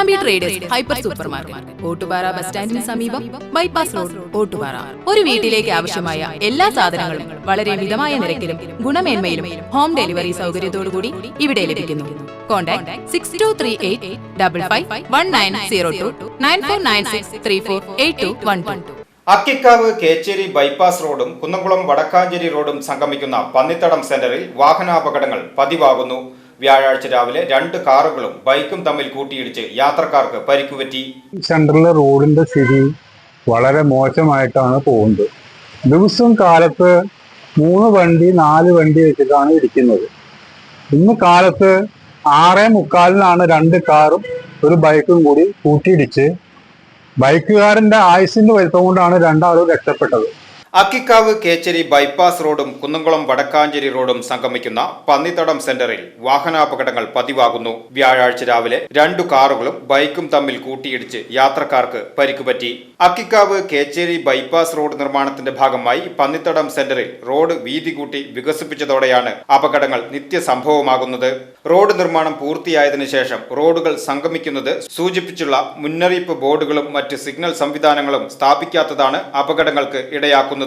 Pattambi traders hyper supermarket, Ottupara bus സ്റ്റാൻഡിന് സമീപം, bypass road, Ottupara. ഒരു വീട്ടിലേക്ക് ആവശ്യമായ എല്ലാ സാധനങ്ങളും വളരെ മിതമായ നിരക്കിലും ഗുണമേന്മയിലും ഹോം ഡെലിവറി സൗകര്യത്തോടുകൂടി ഇവിടെ ലഭിക്കുന്നു. കോൺടാക്ട് 6238551902 9496348212. അക്കിക്കാവ് കേച്ചേരി ബൈപ്പാസ് റോഡും കുന്നംകുളം വടക്കാഞ്ചേരി റോഡും സംഗമിക്കുന്ന പന്നിത്തടം സെന്ററിൽ വാഹനാപകടങ്ങൾ പതിവാകുന്നു. വ്യാഴാഴ്ച രാവിലെ 2 കാറുകളും ബൈക്കും തമ്മിൽ കൂട്ടിയിടിച്ച് യാത്രക്കാർക്ക് പരിക്കുപറ്റി. സെന്ററിലെ റോഡിന്റെ സ്ഥിതി വളരെ മോശമായിട്ടാണ് പോകുന്നത്. ദിവസവും കാലത്ത് 3 വണ്ടി 4 വണ്ടി വെച്ചിട്ടാണ് ഇരിക്കുന്നത്. ഇന്ന് കാലത്ത് 6:45 2 കാറും ഒരു ബൈക്കും കൂടി കൂട്ടിയിടിച്ച് ബൈക്കുകാരന്റെ ആയുസിന്റെ വലിപ്പം കൊണ്ടാണ് 2 ആളും രക്ഷപ്പെട്ടത്. അക്കിക്കാവ് കേച്ചേരി ബൈപ്പാസ് റോഡും കുന്നംകുളം വടക്കാഞ്ചേരി റോഡും സംഗമിക്കുന്ന പന്നിത്തടം സെന്ററിൽ വാഹനാപകടങ്ങൾ പതിവാകുന്നു. വ്യാഴാഴ്ച രാവിലെ 2 കാറുകളും ബൈക്കും തമ്മിൽ കൂട്ടിയിടിച്ച് യാത്രക്കാർക്ക് പരിക്കുപറ്റി. അക്കിക്കാവ് കേച്ചേരി ബൈപ്പാസ് റോഡ് നിർമ്മാണത്തിന്റെ ഭാഗമായി പന്നിത്തടം സെന്ററിൽ റോഡ് വീതി കൂട്ടി വികസിപ്പിച്ചതോടെയാണ് അപകടങ്ങൾ നിത്യസംഭവമാകുന്നത്. റോഡ് നിർമ്മാണം പൂർത്തിയായതിനു ശേഷം റോഡുകൾ സംഗമിക്കുന്നത് സൂചിപ്പിച്ചുള്ള മുന്നറിയിപ്പ് ബോർഡുകളും മറ്റ് സിഗ്നൽ സംവിധാനങ്ങളും സ്ഥാപിക്കാത്തതാണ് അപകടങ്ങൾക്ക് ഇടയാക്കുന്നത്.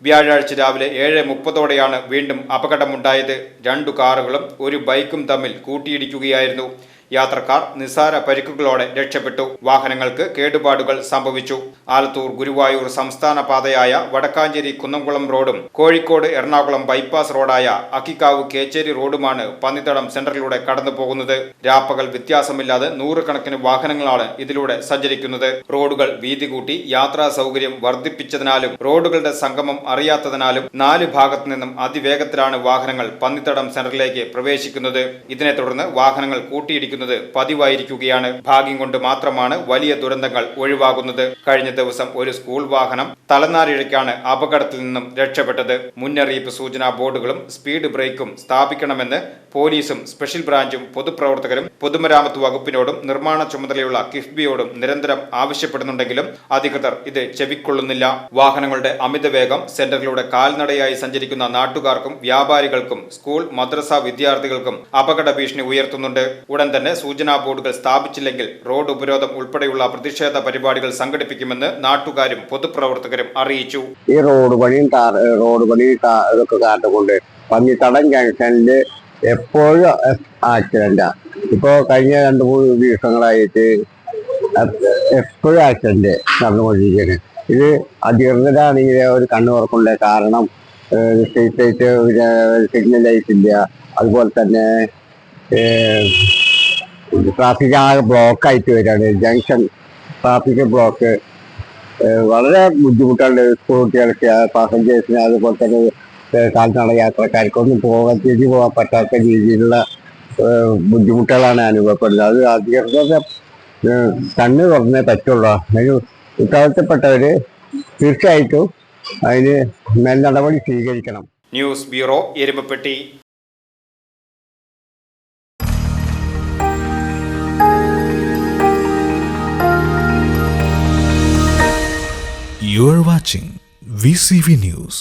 വ്യാഴാഴ്ച രാവിലെ 7:30 വീണ്ടും അപകടമുണ്ടായത്. 2 കാറുകളും ഒരു ബൈക്കും തമ്മിൽ കൂട്ടിയിടിക്കുകയായിരുന്നു. യാത്രക്കാർ നിസ്സാര പരിക്കുകളോടെ രക്ഷപ്പെട്ടു. വാഹനങ്ങൾക്ക് കേടുപാടുകൾ സംഭവിച്ചു. ആലത്തൂർ ഗുരുവായൂർ സംസ്ഥാന പാതയായ വടക്കാഞ്ചേരി കുന്നംകുളം റോഡും കോഴിക്കോട് എറണാകുളം ബൈപ്പാസ് റോഡായ അക്കിക്കാവ് കേച്ചേരി റോഡുമാണ് പന്നിത്തടം സെന്ററിലൂടെ കടന്നു പോകുന്നത്. രാപ്പകൽ വ്യത്യാസമില്ലാതെ 100 കണക്കിന് വാഹനങ്ങളാണ് ഇതിലൂടെ സഞ്ചരിക്കുന്നത്. റോഡുകൾ വീതി കൂട്ടി യാത്രാ സൗകര്യം വർദ്ധിപ്പിച്ചതിനാലും റോഡുകളുടെ സംഗമം അറിയാത്തതിനാലും 4 ഭാഗത്തു നിന്നും അതിവേഗത്തിലാണ് വാഹനങ്ങൾ പന്നിത്തടം സെന്ററിലേക്ക് പ്രവേശിക്കുന്നത്. ഇതിനെ തുടർന്ന് വാഹനങ്ങൾ കൂട്ടിയിടിക്കുന്നത് പതിവായിരിക്കുകയാണ്. ഭാഗ്യം കൊണ്ട് മാത്രമാണ് വലിയ ദുരന്തങ്ങൾ ഒഴിവാകുന്നത്. കഴിഞ്ഞ ദിവസം ഒരു സ്കൂൾ വാഹനം തലനാരിഴയ്ക്കാണ് അപകടത്തിൽ നിന്നും രക്ഷപ്പെട്ടത്. മുന്നറിയിപ്പ് സൂചനാ ബോർഡുകളും സ്പീഡ് ബ്രേക്കും സ്ഥാപിക്കണമെന്ന് പോലീസും സ്പെഷ്യൽ ബ്രാഞ്ചും പൊതുപ്രവർത്തകരും പൊതുമരാമത്ത് വകുപ്പിനോടും നിർമ്മാണ ചുമതലയുള്ള കിഫ്ബിയോടും നിരന്തരം ആവശ്യപ്പെടുന്നുണ്ടെങ്കിലും അധികൃതർ ഇത് ചെവിക്കൊള്ളുന്നില്ല. വാഹനങ്ങളുടെ അമിതവേഗം സെന്ററിലൂടെ കാൽനടയായി സഞ്ചരിക്കുന്ന നാട്ടുകാർക്കും വ്യാപാരികൾക്കും സ്കൂൾ മദ്രസ വിദ്യാർത്ഥികൾക്കും അപകട ഭീഷണി ഉയർത്തുന്നുണ്ട്. ഉടൻ തന്നെ സൂചനാ ബോർഡുകൾ സ്ഥാപിച്ചില്ലെങ്കിൽ റോഡ് ഉപരോധം ഉൾപ്പെടെയുള്ള പ്രതിഷേധ പരിപാടികൾ സംഘടിപ്പിക്കുമെന്ന് നാട്ടുകാരും പൊതുപ്രവർത്തകരും അറിയിച്ചു. ഈ റോഡ് പണി ഇതൊക്കെ കാട്ടുകൊണ്ട് പന്നിത്തടം ജംഗ്ഷനിൽ എപ്പോഴും ആക്സിഡന്റാ. ഇപ്പോൾ കഴിഞ്ഞ 2-3 ദിവസങ്ങളായിട്ട് എപ്പോഴും ആക്സിഡന്റ് നടന്നുകൊണ്ടിരിക്കുകയാണ്. ഇത് അധികൃതരാണെങ്കിൽ ഒരു കണ്ണു തുറക്കുന്നുണ്ട്. കാരണം സ്ട്രീറ്റ് ലൈറ്റ്, സിഗ്നൽ ലൈറ്റ് ഇല്ല. അതുപോലെ തന്നെ ട്രാഫിക് ആകെ ബ്ലോക്കായിട്ട് വരികയാണ്. ജംഗ്ഷൻ ട്രാഫിക് ബ്ലോക്ക് വളരെ ബുദ്ധിമുട്ടാണ്. സ്കൂൾ കുട്ടികൾക്ക്, പാസഞ്ചേഴ്സിന്, അതുപോലെ തന്നെ കാൽനട യാത്രക്കാർക്കൊന്നും തിരിച്ചു പോകാൻ പറ്റാത്ത രീതിയിലുള്ള ബുദ്ധിമുട്ടുകളാണ് അനുഭവപ്പെടുന്നത്. അത് അധികൃതരുടെ കണ്ണ് തുറന്നേ പറ്റുള്ളൂ. അതിന് ഉത്തരവാദിത്തപ്പെട്ടവർ തീർച്ചയായിട്ടും അതിന് മേൽ നടപടി സ്വീകരിക്കണം. News bureau, Erumapetty. You are watching VCV News.